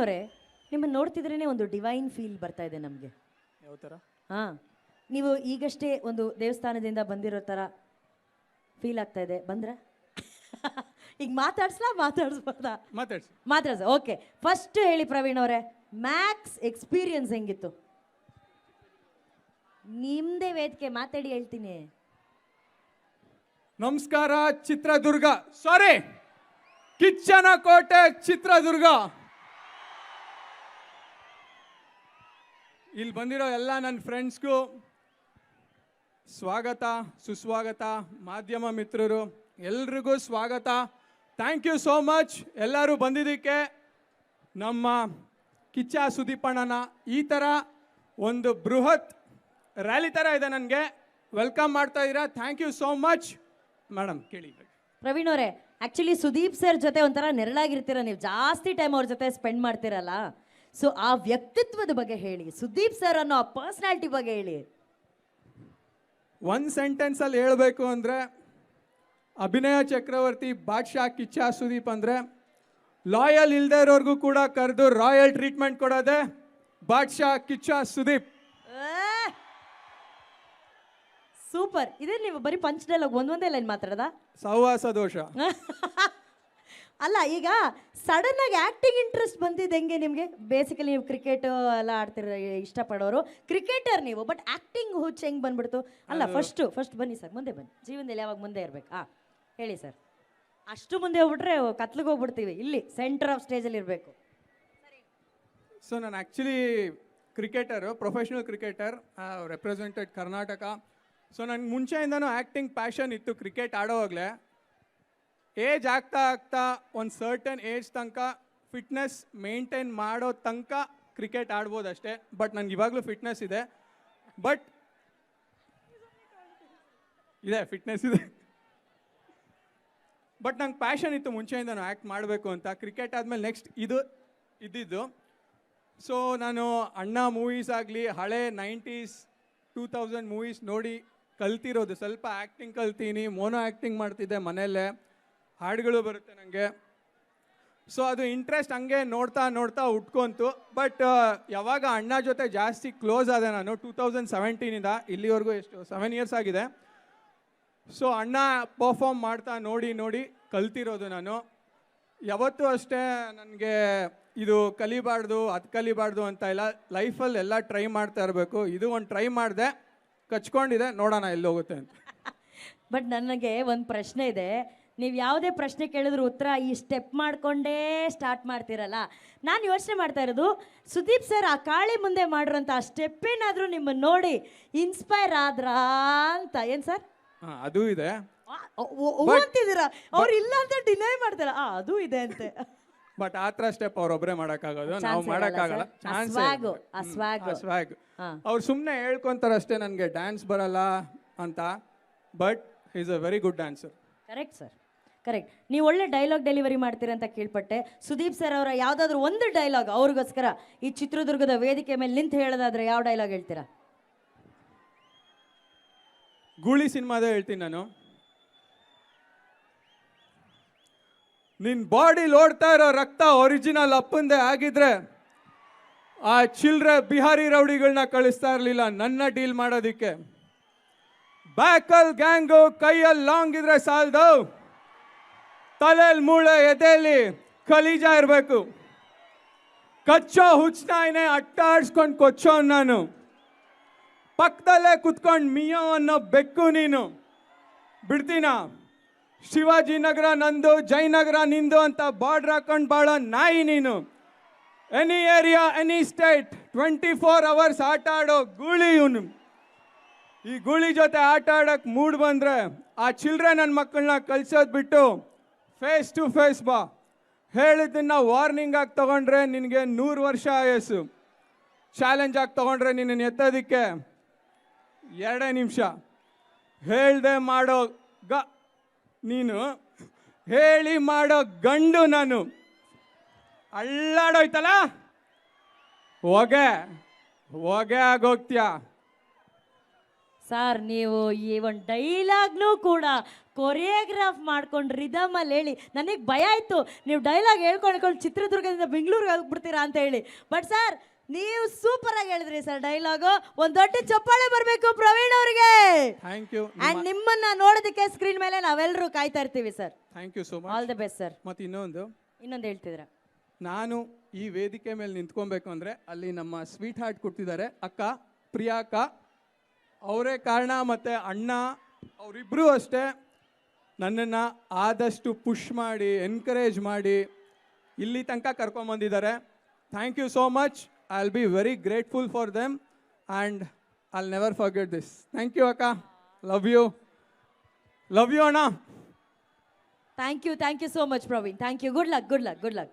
ಅವರೇ, ನಿಮ್ಮನ್ನು ನೋಡ್ತಿದ್ರೇ ಒಂದು ಡಿವೈನ್ ಫೀಲ್ ಬರ್ತಾ ಇದೆ ನಮಗೆ. ಯಾವ ಥರ? ಹಾಂ, ನೀವು ಈಗಷ್ಟೇ ಒಂದು ದೇವಸ್ಥಾನದಿಂದ ಬಂದಿರೋ ಥರ ಫೀಲ್ ಆಗ್ತಾ ಇದೆ. ಬಂದ್ರ ಈಗ ಮಾತಾಡಿಸ್ಬಾರ್ದಾ? ಮಾತಾಡ್ಸ. ಓಕೆ, ಫಸ್ಟ್ ಹೇಳಿ ಪ್ರವೀಣ್ ಅವರೇ, ಮ್ಯಾಕ್ಸ್ ಎಕ್ಸ್ಪೀರಿಯನ್ಸ್ ಹೆಂಗಿತ್ತು? ನಿಮ್ದೇ ವೇದಿಕೆ, ಮಾತಾಡಿ ಹೇಳ್ತೀನಿ. ನಮಸ್ಕಾರ ಚಿತ್ರದುರ್ಗ, ಸಾರಿ ಕಿಚ್ಚನ ಕೋಟೆ ಚಿತ್ರದುರ್ಗ. ಇಲ್ಲಿ ಬಂದಿರೋ ಎಲ್ಲ ನನ್ನ ಫ್ರೆಂಡ್ಸ್ಗೂ ಸ್ವಾಗತ, ಸುಸ್ವಾಗತ. ಮಾಧ್ಯಮ ಮಿತ್ರರು ಎಲ್ರಿಗೂ ಸ್ವಾಗತ. ಥ್ಯಾಂಕ್ ಯು ಸೋ ಮಚ್ ಎಲ್ಲರೂ ಬಂದಿದ್ದಕ್ಕೆ. ನಮ್ಮ ಕಿಚ್ಚ ಸುದೀಪಣ್ಣನ ಈ ಥರ ಒಂದು ಬೃಹತ್ ರ್ಯಾಲಿ ಥರ ಇದೆ, ನನಗೆ ವೆಲ್ಕಮ್ ಮಾಡ್ತಾ ಇದ್ದೀರಾ. Thank you so much madam. ಕೇಳಿ ಪ್ರವೀಣ್ ಅವರೇ, ಆ್ಯಕ್ಚುಲಿ ಸುದೀಪ್ ಸರ್ ಜೊತೆ ಒಂಥರ ನೆರಳಾಗಿರ್ತೀರ, ನೀವು ಜಾಸ್ತಿ ಟೈಮ್ ಅವ್ರ ಜೊತೆ ಸ್ಪೆಂಡ್ ಮಾಡ್ತೀರಲ್ಲ. ಸೊ ಆ ವ್ಯಕ್ತಿತ್ವದ ಬಗ್ಗೆ ಹೇಳಿ, ಸುದೀಪ್ ಸರ್ ಅನ್ನೋ ಆ ಪರ್ಸ್ನಾಲಿಟಿ ಬಗ್ಗೆ ಹೇಳಿ. ಒಂದು ಸೆಂಟೆನ್ಸಲ್ಲಿ ಹೇಳಬೇಕು ಅಂದರೆ, ಅಭಿನಯ ಚಕ್ರವರ್ತಿ ಬಾದ್ಶಾ ಕಿಚ್ಚ ಸುದೀಪ್ ಅಂದರೆ ಲಾಯಲ್ ಇಲ್ಲದೆ ಇರೋರ್ಗೂ ಕೂಡ ಕರೆದು ರಾಯಲ್ ಟ್ರೀಟ್ಮೆಂಟ್ ಕೊಡೋದೆ ಬಾದ್ಶಾ ಕಿಚ್ಚ ಸುದೀಪ್. ಸೂಪರ್. ಇದೇ ನೀವು ಬರೀ ಪಂಚ್ ಡೈಲಾಗ್ ಒಂದೊಂದೇ ಲೈನ್ ಮಾತಾಡೋದಾ? ಸಹವಾಸ ದೋಷ ಅಲ್ಲ, ಈಗ ಸಡನ್ ಆಗಿ ಆಕ್ಟಿಂಗ್ ಇಂಟ್ರೆಸ್ಟ್ ಬಂದಿದ್ದು ಹೆಂಗೆ ನಿಮಗೆ? ಬೇಸಿಕಲಿ ನೀವು ಕ್ರಿಕೆಟ್ ಎಲ್ಲ ಆಡ್ತಿರ, ಇಷ್ಟಪಡೋರು ಕ್ರಿಕೆಟರ್ ನೀವು, ಬಟ್ ಆಕ್ಟಿಂಗ್ ಹುಚ್ಚು ಹೆಂಗೆ ಬಂದ್ಬಿಡ್ತು? ಅಲ್ಲ, ಫಸ್ಟ್ ಬನ್ನಿ ಸರ್, ಮುಂದೆ ಬನ್ನಿ. ಜೀವನದಲ್ಲಿ ಯಾವಾಗ ಮುಂದೆ ಇರ್ಬೇಕು? ಹೇಳಿ ಸರ್. ಅಷ್ಟು ಮುಂದೆ ಹೋಗ್ಬಿಟ್ರೆ ಕತ್ಲಿಗೆ ಹೋಗ್ಬಿಡ್ತೀವಿ. ಇಲ್ಲಿ ಸೆಂಟರ್ ಆಫ್ ಸ್ಟೇಜಲ್ಲಿ ಇರಬೇಕು. ಸೊ ನಾನು actually cricketer, professional cricketer, represented Karnataka. So ನನಗೆ ಮುಂಚೆಯಿಂದನೂ ಆ್ಯಕ್ಟಿಂಗ್ ಪ್ಯಾಷನ್ ಇತ್ತು ಕ್ರಿಕೆಟ್ ಆಡೋವಾಗಲೇ. ಏಜ್ ಆಗ್ತಾ ಒಂದು ಸರ್ಟನ್ ಏಜ್ ತನಕ ಫಿಟ್ನೆಸ್ ಮೇಂಟೈನ್ ಮಾಡೋ ತನಕ ಕ್ರಿಕೆಟ್ ಆಡ್ಬೋದು ಅಷ್ಟೇ. ಬಟ್ ನನಗೆ ಇವಾಗಲೂ ಫಿಟ್ನೆಸ್ ಇದೆ, ಫಿಟ್ನೆಸ್ ಇದೆ. ಬಟ್ ನಂಗೆ ಪ್ಯಾಷನ್ ಇತ್ತು ಮುಂಚೆಯಿಂದನೂ ಆ್ಯಕ್ಟ್ ಮಾಡಬೇಕು ಅಂತ. ಕ್ರಿಕೆಟ್ ಆದಮೇಲೆ ನೆಕ್ಸ್ಟ್ ಇದ್ದಿದ್ದು. ಸೊ ನಾನು ಅಣ್ಣ ಮೂವೀಸ್ ಆಗಲಿ, ಹಳೆ 90s 2000 ಮೂವೀಸ್ ನೋಡಿ ಕಲ್ತಿರೋದು. ಸ್ವಲ್ಪ ಆ್ಯಕ್ಟಿಂಗ್ ಕಲ್ತೀನಿ, ಮೋನೋ ಆ್ಯಕ್ಟಿಂಗ್ ಮಾಡ್ತಿದ್ದೆ ಮನೆಯಲ್ಲೇ, ಹಾಡುಗಳು ಬರುತ್ತೆ ನನಗೆ. ಸೊ ಅದು ಇಂಟ್ರೆಸ್ಟ್ ಹಂಗೆ ನೋಡ್ತಾ ಉಟ್ಕೊಂತು. ಬಟ್ ಯಾವಾಗ ಅಣ್ಣ ಜೊತೆ ಜಾಸ್ತಿ ಕ್ಲೋಸ್ ಆದೆ ನಾನು 2017ಇಂದ ಇಲ್ಲಿವರೆಗೂ, ಎಷ್ಟು 7 ಇಯರ್ಸ್ ಆಗಿದೆ. ಸೊ ಅಣ್ಣ ಪರ್ಫಾರ್ಮ್ ಮಾಡ್ತಾ ನೋಡಿ ಕಲ್ತಿರೋದು ನಾನು. ಯಾವತ್ತೂ ಅಷ್ಟೇ ನನಗೆ ಇದು ಕಲಿಬಾರ್ದು ಅದು ಕಲಿಬಾರ್ದು ಅಂತ ಇಲ್ಲ, ಲೈಫಲ್ಲಿ ಎಲ್ಲ ಟ್ರೈ ಮಾಡ್ತಾ ಇರಬೇಕು. ಇದು ಒಂದು ಟ್ರೈ ಮಾಡಿದೆ, ಕಚ್ಕೊಂಡಿದೆ, ನೋಡೋಣ ಎಲ್ಲಿ ಹೋಗುತ್ತೆ ಅಂತ. ಬಟ್ ನನಗೆ ಒಂದು ಪ್ರಶ್ನೆ ಇದೆ. ನೀವು ಯಾವುದೇ ಪ್ರಶ್ನೆ ಕೇಳಿದ್ರು ಉತ್ತರ ಈ ಸ್ಟೆಪ್ ಮಾಡಿಕೊಂಡೇ ಸ್ಟಾರ್ಟ್ ಮಾಡ್ತೀರಲ್ಲ. ನಾನು ಯೋಚನೆ ಮಾಡ್ತಾ ಇರೋದು, ಸುದೀಪ್ ಸರ್ ಆ ಕಾಳಿ ಮುಂದೆ ಮಾಡಿರೋಂಥ ಆ ಸ್ಟೆಪ್ ಏನಾದರೂ ನಿಮ್ಮನ್ನು ನೋಡಿ ಇನ್ಸ್ಪೈರ್ ಆದ್ರಾ ಅಂತ. ಏನು ಸರ್? ಅದು ಇದೆ ಅಂತಿದ್ದೀರಾ? ಅವ್ರು ಇಲ್ಲ ಅಂತ ಡಿನೈ ಮಾಡ್ತಾರ. ಅದು ಇದೆ ಅಂತೆ. ಬಟ್ ಆ ಥರ ಸ್ಟೆಪ್ ಅವ್ರೊಬ್ಬರೇ ಮಾಡೋಕ್ಕಾಗೋದು, ನಾವು ಮಾಡೋಕ್ಕಾಗಲ್ಲ. ಸ್ವ್ಯಾಗ್ ಅವ್ರು ಸುಮ್ಮನೆ ಹೇಳ್ಕೊಂತಾರೆ ಅಷ್ಟೇ, ನನಗೆ ಡ್ಯಾನ್ಸ್ ಬರಲ್ಲ ಅಂತ. But is a very good dancer. Correct sir, correct. ನೀವು ಒಳ್ಳೆ ಡೈಲಾಗ್ ಡೆಲಿವರಿ ಮಾಡ್ತೀರ ಅಂತ ಕೇಳ್ಪಟ್ಟೆ. ಸುದೀಪ್ ಸರ್ ಅವರ ಯಾವುದಾದ್ರೂ ಒಂದು ಡೈಲಾಗ್ ಅವ್ರಿಗೋಸ್ಕರ ಈ ಚಿತ್ರದುರ್ಗದ ವೇದಿಕೆ ಮೇಲೆ ನಿಂತು ಹೇಳೋದಾದ್ರೆ ಯಾವ ಡೈಲಾಗ್ ಹೇಳ್ತೀರಾ? ಗೂಳಿ ಸಿನಿಮಾದ ಹೇಳ್ತೀನಿ ನಾನು. ನಿನ್ ಬಾಡಿ ಓಡ್ತಾ ಇರೋ ರಕ್ತ ಒರಿಜಿನಲ್ ಅಪ್ಪಂದೆ ಆಗಿದ್ರೆ ಆ ಚಿಲ್ರೆ ಬಿಹಾರಿ ರೌಡಿಗಳನ್ನ ಕಳಿಸ್ತಾ ಇರಲಿಲ್ಲ ನನ್ನ ಡೀಲ್ ಮಾಡೋದಿಕ್ಕೆ. ಬ್ಯಾಕಲ್ ಗ್ಯಾಂಗು ಕೈಯಲ್ಲಿ ಲಾಂಗ್ ಇದ್ರೆ ಸಾಲದು, ತಲೆಯಲ್ಲಿ ಮೂಳೆ ಎದೆಯಲ್ಲಿ ಕಲೀಜಾ ಇರಬೇಕು. ಕಚ್ಚೋ ಹುಚ್ಚನಾಯ್ನೆ ಅಟ್ಟ ಆಡ್ಸ್ಕೊಂಡು ಕೊಚ್ಚೋ ನಾನು, ಪಕ್ಕದಲ್ಲೇ ಕುತ್ಕೊಂಡು ಮಿಯೋ ಅನ್ನೋ ಬೆಕ್ಕು ನೀನು. ಬಿಡ್ತೀನ? ಶಿವಾಜಿನಗರ ನಂದು, ಜಯನಗರ ನಿಂದು ಅಂತ ಬಾರ್ಡ್ರ್ ಹಾಕೊಂಡು ಬಾಳೋ ನಾಯಿ ನೀನು. Any area any state 24 hours ಆಟ ಆಡೋ ಗೂಳಿ ಇವನು. ಈ ಗೂಳಿ ಜೊತೆ ಆಟ ಆಡೋಕ್ಕೆ ಮೂಡ್ ಬಂದರೆ ಆ ಚಿಲ್ಡ್ರೆ ನನ್ನ ಮಕ್ಕಳನ್ನ ಕಳ್ಸೋದು ಬಿಟ್ಟು ಫೇಸ್ ಟು ಫೇಸ್ ಬಾ. ಹೇಳಿದ್ದನ್ನ ವಾರ್ನಿಂಗ್ ಆಗಿ ತಗೊಂಡ್ರೆ ನಿನಗೆ 100 ವರ್ಷ ಆಯಸ್ಸು. ಚಾಲೆಂಜ್ ಆಗಿ ತಗೊಂಡ್ರೆ ನಿನ್ನನ್ನು ಎತ್ತೋದಕ್ಕೆ 2 ನಿಮಿಷ. ಹೇಳ್ದೆ ಮಾಡೋ ನೀನು, ಹೇಳಿ ಮಾಡೋ ಗಂಡು ನಾನು. ಅಳ್ಳಾಡೋಯ್ತಲ್ಲ, ಹೊಗೆ ಆಗೋಗ್ತೀಯ. ಸರ್ ನೀವು ಈ ಒಂದು ಡೈಲಾಗ್ನೂ ಕೂಡ ಕೊರಿಯೋಗ್ರಾಫ್ ಮಾಡ್ಕೊಂಡು ರಿದಮಲ್ಲಿ ಹೇಳಿ ನನಗೆ ಭಯ ಆಯಿತು ನೀವು ಡೈಲಾಗ್ ಹೇಳ್ಕೊಂಡು ಚಿತ್ರದುರ್ಗದಿಂದ ಬೆಂಗಳೂರಿಗೆ ಹೋಗ್ಬಿಡ್ತೀರಾ ಅಂತ ಹೇಳಿ. ಬಟ್ ಸರ್ ನೀವು ಸೂಪರ್ ಆಗಿ ಹೇಳಿದ್ರಿ ಸರ್ ಡೈಲಾಗು. ಒಂದು ದೊಡ್ಡ ಚಪ್ಪಾಳೆ ಬರಬೇಕು ಪ್ರವೀಣ್ ಅವ್ರಿಗೆ. Thank you. ಅಂಡ್ ನಿಮ್ಮನ್ನ ನೋಡೋದಕ್ಕೆ ಸ್ಕ್ರೀನ್ ಮೇಲೆ ನಾವೆಲ್ಲರೂ ಕಾಯ್ತಾ ಇರ್ತೀವಿ sir. Thank you so much. All the best sir. ಮತ್ತು ಇನ್ನೊಂದು ಹೇಳ್ತಿದ್ರ, ನಾನು ಈ ವೇದಿಕೆ ಮೇಲೆ ನಿಂತ್ಕೊಬೇಕು ಅಂದರೆ ಅಲ್ಲಿ ನಮ್ಮ ಸ್ವೀಟ್ ಹಾರ್ಟ್ ಕೊಡ್ತಿದ್ದಾರೆ ಅಕ್ಕ ಪ್ರಿಯಾಕ್ಕ, ಅವರೇ ಕಾರಣ. ಮತ್ತು ಅಣ್ಣ ಅವರಿಬ್ಬರೂ ಅಷ್ಟೇ ನನ್ನನ್ನು ಆದಷ್ಟು ಪುಷ್ ಮಾಡಿ ಎನ್ಕರೇಜ್ ಮಾಡಿ ಇಲ್ಲಿ ತನಕ ಕರ್ಕೊಂಬಂದಿದ್ದಾರೆ. Thank you so much. I will be very grateful for them and I will never forget this. Thank you ಅಕ್ಕ. Love you. ಲವ್ ಯು ಅಣ್ಣ. Thank you so much Praveen. Thank you. Good luck.